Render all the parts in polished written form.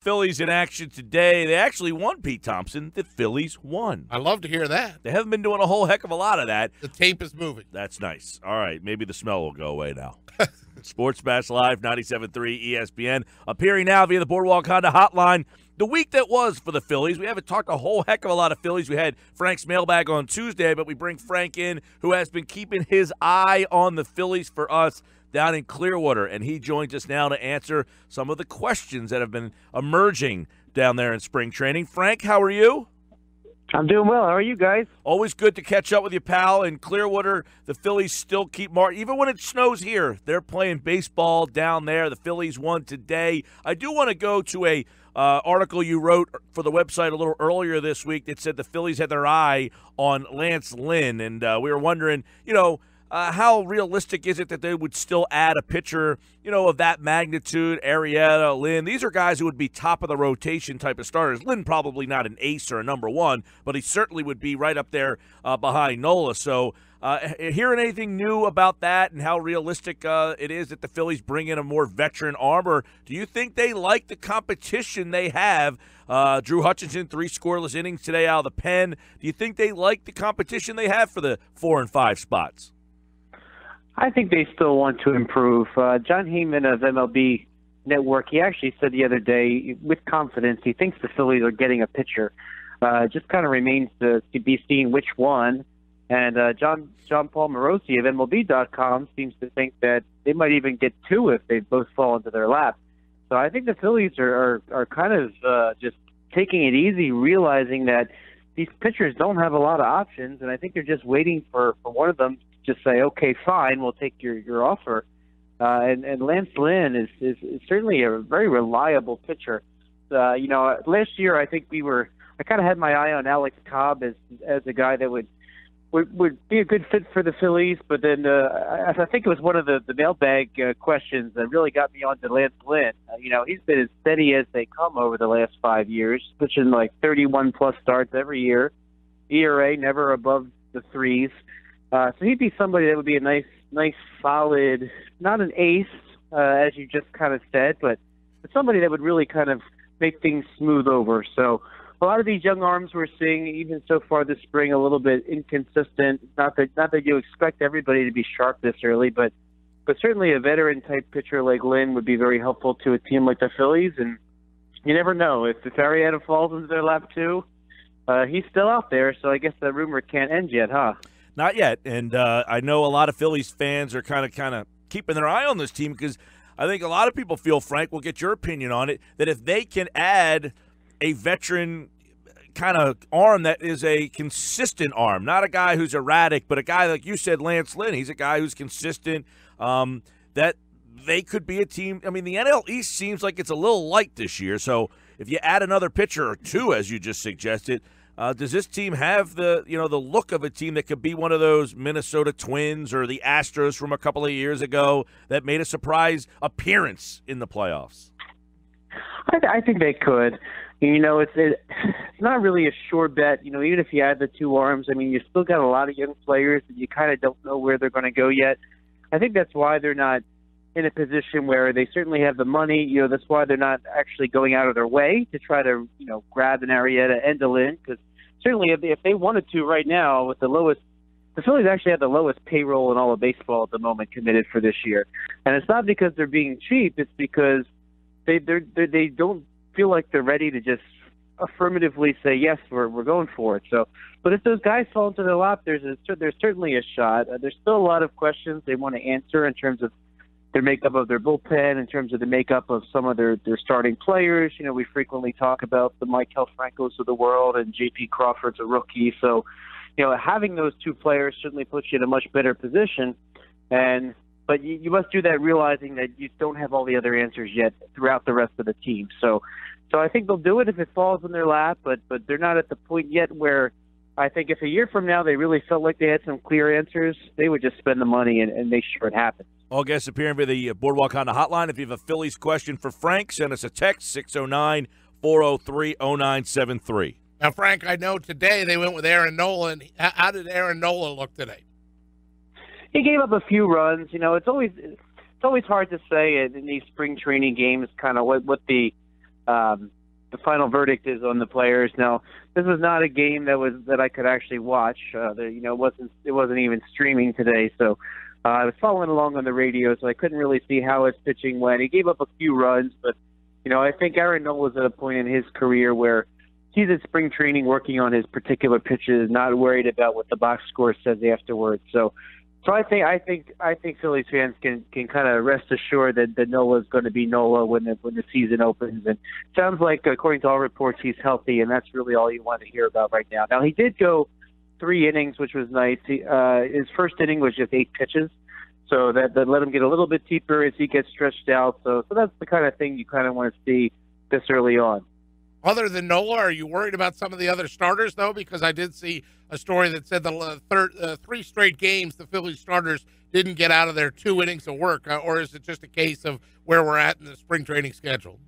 Phillies in action today. They actually won, Pete Thompson. The Phillies won. I love to hear that. They haven't been doing a whole heck of a lot of that. The tape is moving. That's nice. All right, maybe the smell will go away now. Sports Bash Live, 97.3 ESPN. Appearing now via the Boardwalk Honda Hotline. The week that was for the Phillies, we haven't talked a whole heck of a lot of Phillies. We had Frank's mailbag on Tuesday, but we bring Frank in, who has been keeping his eye on the Phillies for us down in Clearwater, and he joins us now to answer some of the questions that have been emerging down there in spring training. Frank, how are you? I'm doing well. How are you guys? Always good to catch up with you, pal. In Clearwater, the Phillies still keep even when it snows here, they're playing baseball down there. The Phillies won today. I do want to go to a article you wrote for the website a little earlier this week that said the Phillies had their eye on Lance Lynn, and we were wondering, how realistic is it that they would still add a pitcher, of that magnitude? Arrieta, Lynn, these are guys who would be top of the rotation type of starters. Lynn probably not an ace or a number one, but he certainly would be right up there behind Nola. So hearing anything new about that and how realistic it is that the Phillies bring in a more veteran arm, or do you think they like the competition they have? Drew Hutchinson, 3 scoreless innings today out of the pen. Do you think they like the competition they have for the 4 and 5 spots? I think they still want to improve. John Heyman of MLB Network, he actually said the other day, with confidence, he thinks the Phillies are getting a pitcher. Just kind of remains to be seen which one. And John Paul Morosi of MLB.com seems to think that they might even get 2 if they both fall into their lap. So I think the Phillies are kind of just taking it easy, realizing that these pitchers don't have a lot of options, and I think they're just waiting for one of them to just say, okay, fine, we'll take your offer. And Lance Lynn is certainly a very reliable pitcher. Last year I think I kind of had my eye on Alex Cobb as a guy that would be a good fit for the Phillies, but then I think it was one of the mailbag questions that really got me onto Lance Lynn. He's been as steady as they come over the last 5 years, pitching like 31-plus starts every year. ERA never above the 3s. So he'd be somebody that would be a nice, solid, not an ace, as you just kind of said, but somebody that would really kind of make things smooth over. So a lot of these young arms we're seeing, even so far this spring, a little bit inconsistent. Not that you expect everybody to be sharp this early, but certainly a veteran-type pitcher like Lynn would be very helpful to a team like the Phillies. And you never know. If Arrieta falls into their lap too, he's still out there, so I guess that rumor can't end yet, huh? Not yet, and I know a lot of Phillies fans are kind of keeping their eye on this team because I think a lot of people feel, Frank, we'll get your opinion on it, that if they can add a veteran kind of arm that is a consistent arm, not a guy who's erratic, but a guy, like you said, Lance Lynn, he's a guy who's consistent, that they could be a team. I mean, the NL East seems like it's a little light this year, so if you add another pitcher or 2, as you just suggested, does this team have the look of a team that could be one of those Minnesota Twins or the Astros from a couple of years ago that made a surprise appearance in the playoffs? I think they could. It's not really a sure bet. Even if you add the 2 arms, I mean, you still got a lot of young players that you kind of don't know where they're going to go yet. I think that's why they're not in a position where they certainly have the money. That's why they're not actually going out of their way to try to, grab an Arrieta and a Lynn, because certainly if they wanted to right now with the Phillies actually have the lowest payroll in all of baseball at the moment committed for this year. And it's not because they're being cheap. It's because they don't feel like they're ready to just affirmatively say, yes, we're going for it. So, but if those guys fall into their lap, there's certainly a shot. There's still a lot of questions they want to answer in terms of their makeup of their bullpen, in terms of the makeup of some of their starting players. We frequently talk about the Michael Francos of the world, and J.P. Crawford's a rookie. So, having those 2 players certainly puts you in a much better position. But you must do that realizing that you don't have all the other answers yet throughout the rest of the team. So I think they'll do it if it falls in their lap, but they're not at the point yet where I think if a year from now they really felt like they had some clear answers, they would just spend the money and make sure it happens. All guests appearing via the Boardwalk Honda Hotline. If you have a Phillies question for Frank, send us a text, 609-403-0973. Now, Frank, I know today they went with Aaron Nola. How did Aaron Nola look today? He gave up a few runs. It's always hard to say in these spring training games kind of what the the final verdict is on the players. Now, this was not a game that I could actually watch. It wasn't even streaming today, so I was following along on the radio, so I couldn't really see how his pitching went. He gave up a few runs, but I think Aaron Nola's at a point in his career where he's at spring training working on his particular pitches, not worried about what the box score says afterwards. So I think Phillies fans can kind of rest assured that Nola's going to be Nola when the season opens. And it sounds like, according to all reports, he's healthy, and that's really all you want to hear about right now. Now, he did go 3 innings, which was nice. His first inning was just 8 pitches, so that let him get a little bit deeper as he gets stretched out. So that's the kind of thing you kind of want to see this early on. Other than Nola, are you worried about some of the other starters, though? Because I did see a story that said the 3 straight games the Phillies starters didn't get out of their 2 innings of work, or is it just a case of where we're at in the spring training schedule?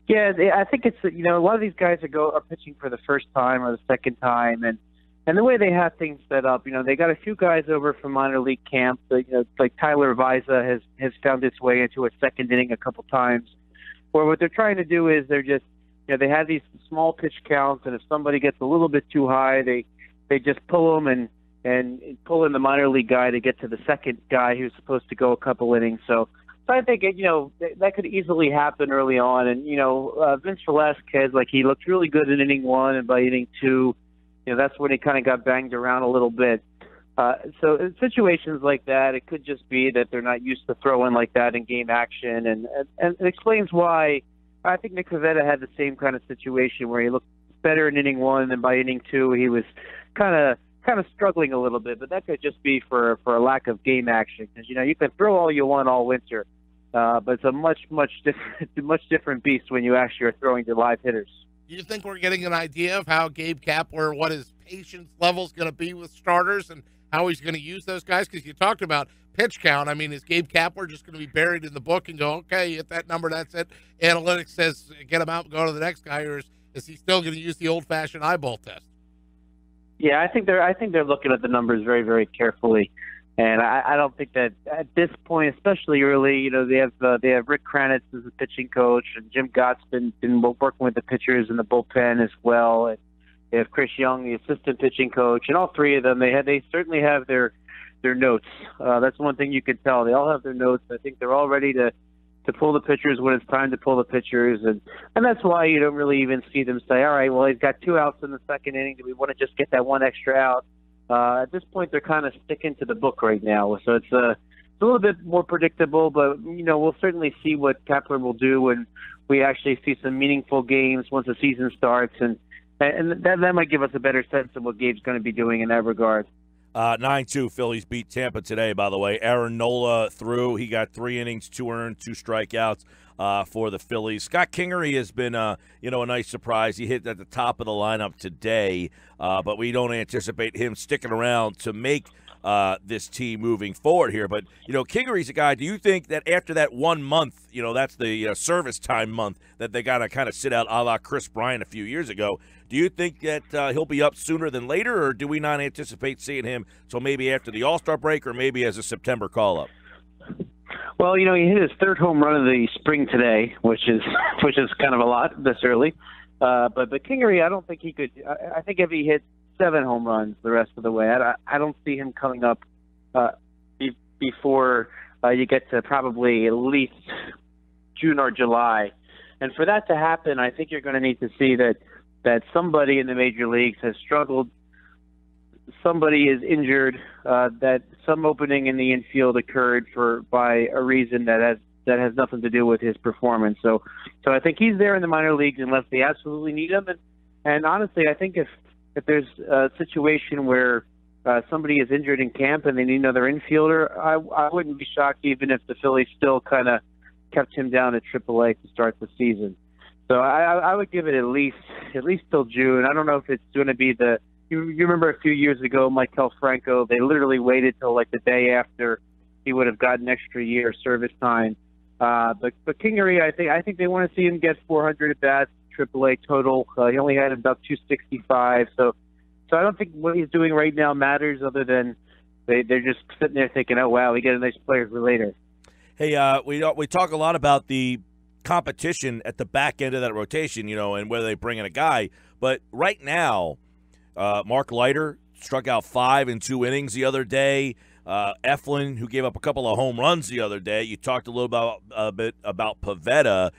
Yeah, I think it's, a lot of these guys are pitching for the first time or the second time, and the way they have things set up, they got a few guys over from minor league camp. Like Tyler Viza has found its way into a second inning a couple times, where what they're trying to do is they're just, they have these small pitch counts, and if somebody gets a little bit too high, they just pull them and pull in the minor league guy to get to the second guy who's supposed to go a couple innings. So I think that could easily happen early on. And Vince Velasquez, he looked really good in inning 1, and by inning 2, that's when he kind of got banged around a little bit. So in situations like that, it could just be that they're not used to throwing like that in game action, and it explains why. I think Nick Pivetta had the same kind of situation where he looked better in inning 1, and by inning 2 he was kind of struggling a little bit. But that could just be for a lack of game action, because you can throw all you want all winter, but it's a much different beast when you actually are throwing to live hitters. Do you think we're getting an idea of how Gabe Kapler, what his patience level is going to be with starters, and how he's going to use those guys? Because you talked about pitch count. I mean, is Gabe Kapler just going to be buried in the book and go, okay, you hit that number, that's it? Analytics says get him out and go to the next guy, or is he still going to use the old-fashioned eyeball test? Yeah, I think they're looking at the numbers very, very carefully, and I don't think that at this point, especially early, they have Rick Kranitz as the pitching coach, and Jim Gott's been working with the pitchers in the bullpen as well. And they have Chris Young, the assistant pitching coach, and all 3 of them they certainly have their notes. That's one thing you can tell. They all have their notes. I think they're all ready to pull the pitchers when it's time to pull the pitchers, and that's why you don't really even see them say, all right, well, he's got 2 outs in the second inning. Do we want to just get that 1 extra out? At this point, they're kind of sticking to the book right now, so it's a little bit more predictable, but we'll certainly see what Kapler will do when we actually see some meaningful games once the season starts, and that might give us a better sense of what Gabe's going to be doing in that regard. 9-2 Phillies beat Tampa today, by the way. Aaron Nola threw. He got 3 innings, 2 earned, 2 strikeouts for the Phillies. Scott Kingery has been, a nice surprise. He hit at the top of the lineup today, but we don't anticipate him sticking around to make this team moving forward here. But, Kingery's a guy. Do you think that after that 1 month, that's the service time month that they got to kind of sit out a la Chris Bryant a few years ago, do you think that he'll be up sooner than later, or do we not anticipate seeing him till maybe after the All-Star break or maybe as a September call-up? Well, he hit his 3rd home run of the spring today, which is kind of a lot this early. But Kingery, I don't think he could. I think if he hit 7 home runs the rest of the way, I don't see him coming up before you get to probably at least June or July. And for that to happen, I think you're going to need to see that somebody in the major leagues has struggled, somebody is injured, that some opening in the infield occurred by a reason that has nothing to do with his performance. So I think he's there in the minor leagues unless they absolutely need him. And honestly, I think if there's a situation where somebody is injured in camp and they need another infielder, I wouldn't be shocked even if the Phillies still kind of kept him down at AAA to start the season. So I would give it at least till June. I don't know if it's going to be you remember a few years ago, Maikel Franco, they literally waited till the day after he would have gotten extra year service time. But Kingery, I think they want to see him get 400 at bats, AAA total. He only had about 265. So I don't think what he's doing right now matters, other than they're just sitting there thinking, oh wow, we get a nice player for later. Hey, we talk a lot about the competition at the back end of that rotation, and whether they bring in a guy. But right now, Mark Leiter struck out 5 in 2 innings the other day. Eflin, who gave up a couple of home runs the other day. You talked a bit about Pivetta.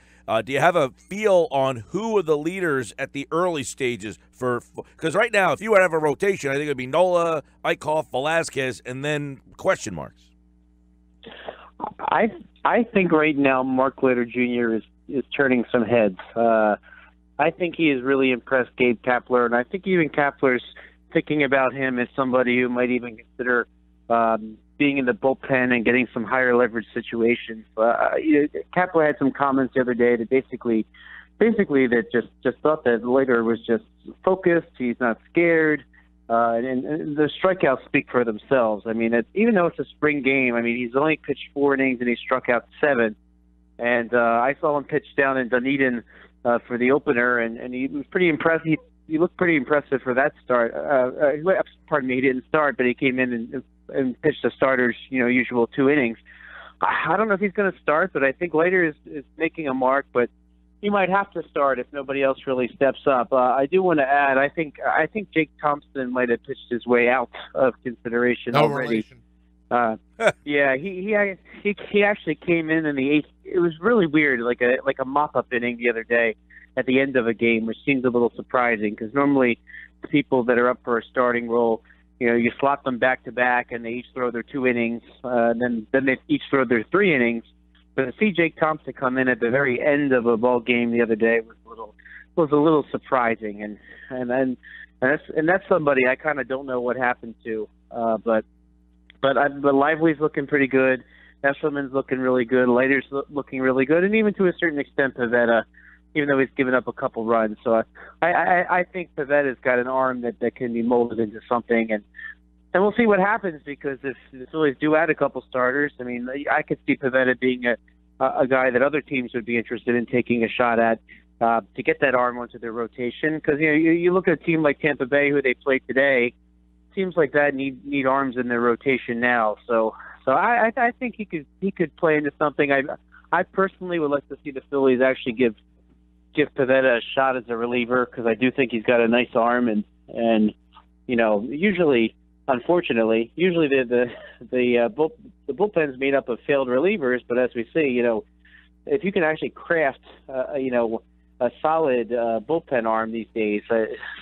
Do you have a feel on who are the leaders at the early stages because right now, if you would have a rotation, I think it would be Nola, Eichhoff, Velasquez, and then question marks. I think right now Mark Leiter Jr. is turning some heads. I think he has really impressed Gabe Kapler, and I think even Kapler's thinking about him as somebody who might even consider being in the bullpen and getting some higher leverage situations. Kapler had some comments the other day that basically that just thought that Leiter was just focused. He's not scared. And the strikeouts speak for themselves. I mean, even though it's a spring game, I mean, he's only pitched 4 innings and he struck out 7. And I saw him pitch down in Dunedin for the opener, and he was pretty impressive. He looked pretty impressive for that start. Pardon me, he didn't start, but he came in and pitched the starters, usual 2 innings. I don't know if he's going to start, but I think Leiter is making a mark, but he might have to start if nobody else really steps up. I do want to add, I think Jake Thompson might have pitched his way out of consideration already. Yeah, he actually came in the 8th. It was really weird, like a mop-up inning the other day at the end of a game, which seems a little surprising because normally the people that are up for a starting role, you slot them back to back and they each throw their 2 innings, then they each throw their 3 innings. But to see Jake Thompson come in at the very end of a ball game the other day was a little surprising, and that's somebody I kind of don't know what happened to, but Lively's looking pretty good. Eshelman's looking really good. Leiter's looking really good, and even to a certain extent Pivetta, even though he's given up a couple runs. So I think Pivetta's got an arm that can be molded into something, and we'll see what happens because if the Phillies do add a couple starters, I mean, I could see Pivetta being a guy that other teams would be interested in taking a shot at to get that arm onto their rotation. Because you look at a team like Tampa Bay, who they played today, teams like that need arms in their rotation now. So I think he could play into something. I personally would like to see the Phillies actually give Pivetta a shot as a reliever because I do think he's got a nice arm and usually. Unfortunately, usually the bullpen's made up of failed relievers, but as we see, if you can actually craft, a solid bullpen arm these days,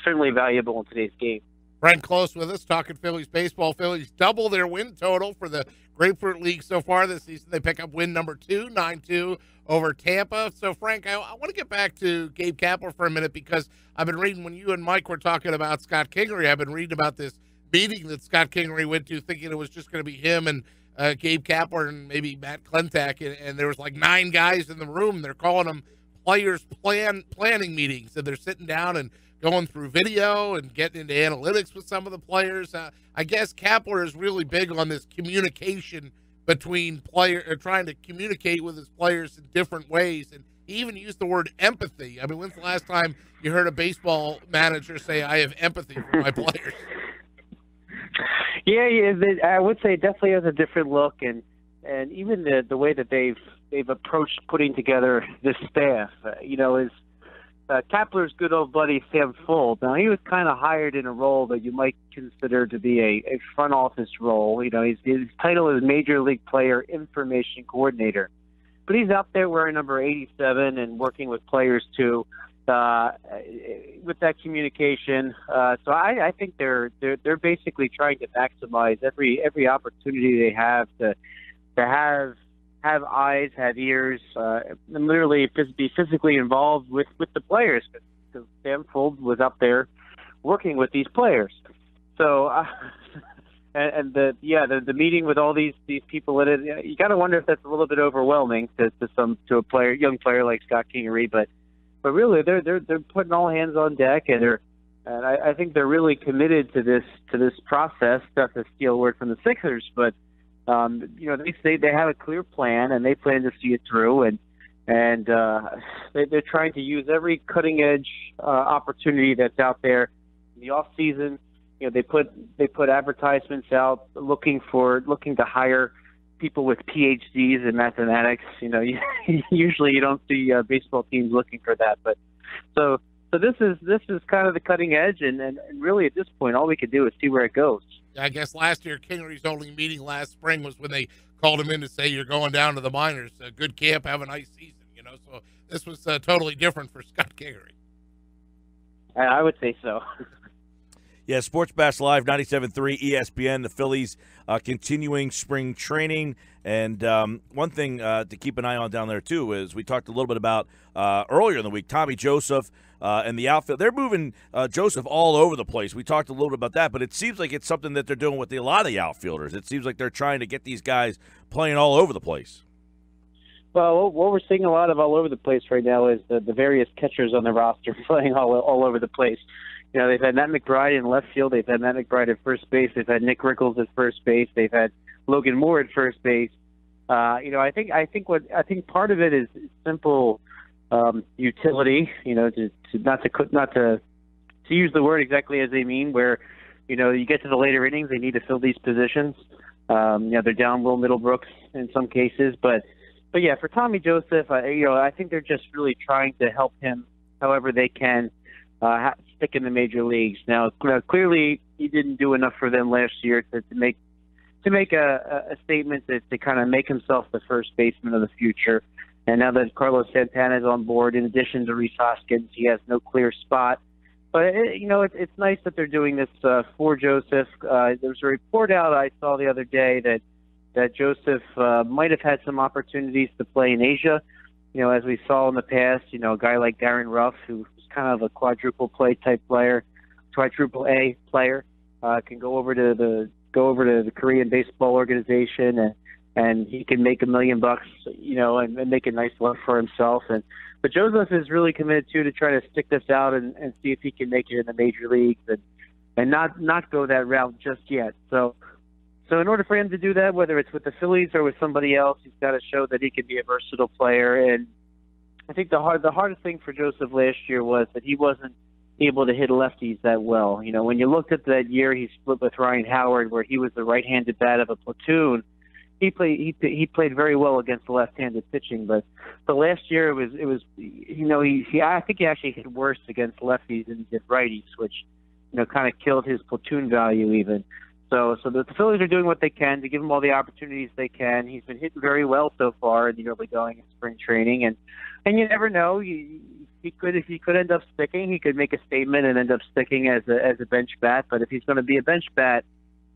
certainly valuable in today's game. Frank Klose with us, talking Phillies baseball. Phillies double their win total for the Grapefruit League so far this season. They pick up win number 2, 9-2 over Tampa. So, Frank, I want to get back to Gabe Kapler for a minute because I've been reading when you and Mike were talking about Scott Kingery. I've been reading about this meeting that Scott Kingery went to thinking it was just going to be him and Gabe Kapler and maybe Matt Klentak, and there was like 9 guys in the room. They're calling them players planning meetings, and they're sitting down and going through video and getting into analytics with some of the players. I guess Kapler is really big on this communication between trying to communicate with his players in different ways, and he even used the word empathy. I mean, when's the last time you heard a baseball manager say, "I have empathy for my players"? Yeah, I would say it definitely has a different look, and even the way that they've approached putting together this staff. Is Kapler's good old buddy Sam Fuld. Now he was kind of hired in a role that you might consider to be a front office role. His title is Major League Player Information Coordinator, but he's out there wearing number 87 and working with players too. With that communication, so I think they're basically trying to maximize every opportunity they have to have eyes, have ears, and literally be physically involved with the players because Sam Fuld was up there working with these players. So the meeting with all these people in it, you got to wonder if that's a little bit overwhelming to a young player like Scott Kingery, but really, they're putting all hands on deck, and I think they're really committed to this process. Not to steal a word from the Sixers, but they say they have a clear plan, and they plan to see it through, and they're trying to use every cutting edge opportunity that's out there in the off season. They put advertisements out looking to hire people with PhDs in mathematics. Usually you don't see baseball teams looking for that. But so this is kind of the cutting edge, and really at this point, all we can do is see where it goes. I guess last year, Kingery's only meeting last spring was when they called him in to say, you're going down to the minors. Good camp, have a nice season, So this was totally different for Scott Kingery. I would say so. Yeah, Sports Bash Live, 97.3 ESPN, the Phillies continuing spring training. And one thing to keep an eye on down there, too, is we talked a little bit about earlier in the week, Tommy Joseph and the outfield. They're moving Joseph all over the place. We talked a little bit about that, but it seems like it's something that they're doing with a lot of the outfielders. It seems like they're trying to get these guys playing all over the place. Well, what we're seeing a lot of all over the place right now is the various catchers on the roster playing all over the place. They've had Matt McBride in left field. They've had Matt McBride at first base. They've had Nick Rickles at first base. They've had Logan Moore at first base. I think part of it is simple utility. To use the word exactly as they mean, where you get to the later innings, they need to fill these positions. They're down Will Middlebrooks in some cases, but yeah, for Tommy Joseph, I think they're just really trying to help him however they can. Stick in the major leagues. Now, clearly, he didn't do enough for them last year to make a statement to kind of make himself the first baseman of the future. And now that Carlos Santana is on board, in addition to Rhys Hoskins, he has no clear spot. But it's nice that they're doing this for Joseph. There's a report out I saw the other day that Joseph might have had some opportunities to play in Asia. As we saw in the past, a guy like Darren Ruff, who kind of a quadruple A player, can go over to the Korean baseball organization and he can make $1 million, and make a nice life for himself. But Joseph is really committed to try to stick this out and see if he can make it in the major leagues and not go that route just yet. So in order for him to do that, whether it's with the Phillies or with somebody else, he's got to show that he can be a versatile player. And I think the hardest thing for Joseph last year was that he wasn't able to hit lefties that well. When you looked at that year he split with Ryan Howard, where he was the right-handed bat of a platoon, he played very well against left-handed pitching. But last year it was I think he actually hit worse against lefties than he did righties, which kind of killed his platoon value even. So the Phillies are doing what they can to give him all the opportunities they can. He's been hitting very well so far in the early going in spring training, and you never know. He could end up sticking. He could make a statement and end up sticking as a bench bat. But if he's going to be a bench bat,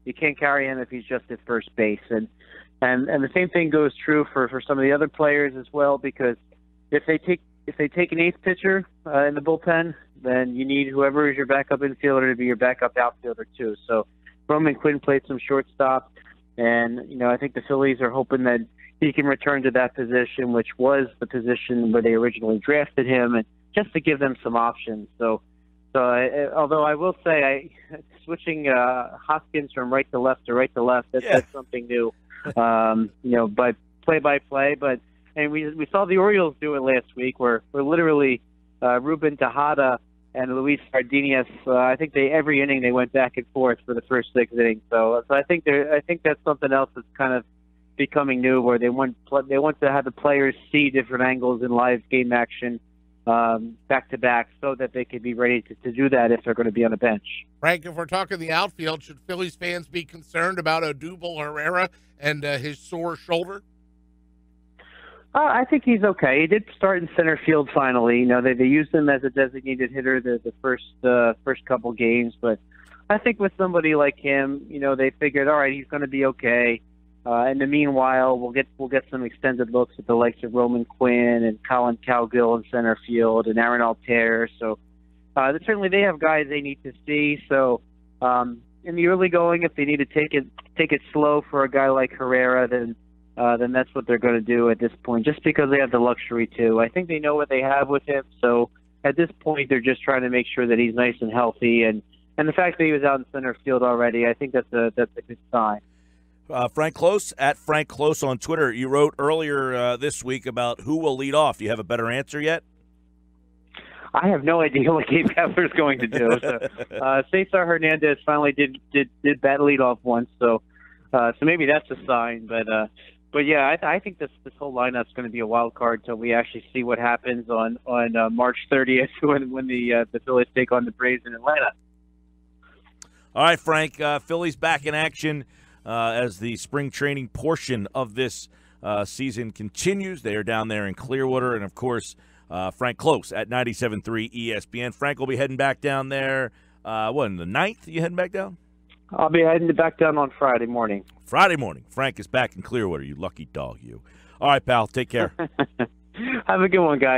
you can't carry him if he's just at first base. And the same thing goes true for some of the other players as well, because if they take an eighth pitcher in the bullpen, then you need whoever is your backup infielder to be your backup outfielder too. So Roman Quinn played some shortstop, and I think the Phillies are hoping that he can return to that position, which was the position where they originally drafted him, and just to give them some options. So although I will say, switching Hoskins from right to left to right to left, that's something new. But play-by-play. And we saw the Orioles do it last week, where literally Ruben Tejada and Luis Sardinas, I think every inning they went back and forth for the first 6 innings. So I think that's something else that's kind of becoming new, where they want to have the players see different angles in live game action back to back, so that they can be ready to do that if they're going to be on a bench. Frank, if we're talking the outfield, should Phillies fans be concerned about Odubel Herrera and his sore shoulder? I think he's okay. He did start in center field finally. They used him as a designated hitter the first couple games, but I think with somebody like him, they figured, all right, he's going to be okay. In the meanwhile, we'll get some extended looks at the likes of Roman Quinn and Colin Cowgill in center field and Aaron Altair. So certainly they have guys they need to see. So in the early going, if they need to take it slow for a guy like Herrera, then that's what they're going to do at this point, just because they have the luxury to. I think they know what they have with him, so at this point they're just trying to make sure that he's nice and healthy, and the fact that he was out in center field already, I think that's a good sign. Frank Klose, at Frank Klose on Twitter, you wrote earlier this week about who will lead off. Do you have a better answer yet? I have no idea what Gabe Kapler's going to do. So, Cesar Hernandez finally did bat lead off once, so maybe that's a sign. But But yeah, I think this whole lineup's going to be a wild card until we actually see what happens on March 30th when the Phillies take on the Braves in Atlanta. All right, Frank. Phillies back in action as the spring training portion of this season continues. They are down there in Clearwater, and of course, Frank Klose at 97.3 ESPN. Frank will be heading back down there. On the 9th? You heading back down? I'll be heading back down on Friday morning. Friday morning. Frank is back in Clearwater. You lucky dog, you. All right, pal. Take care. Have a good one, guys.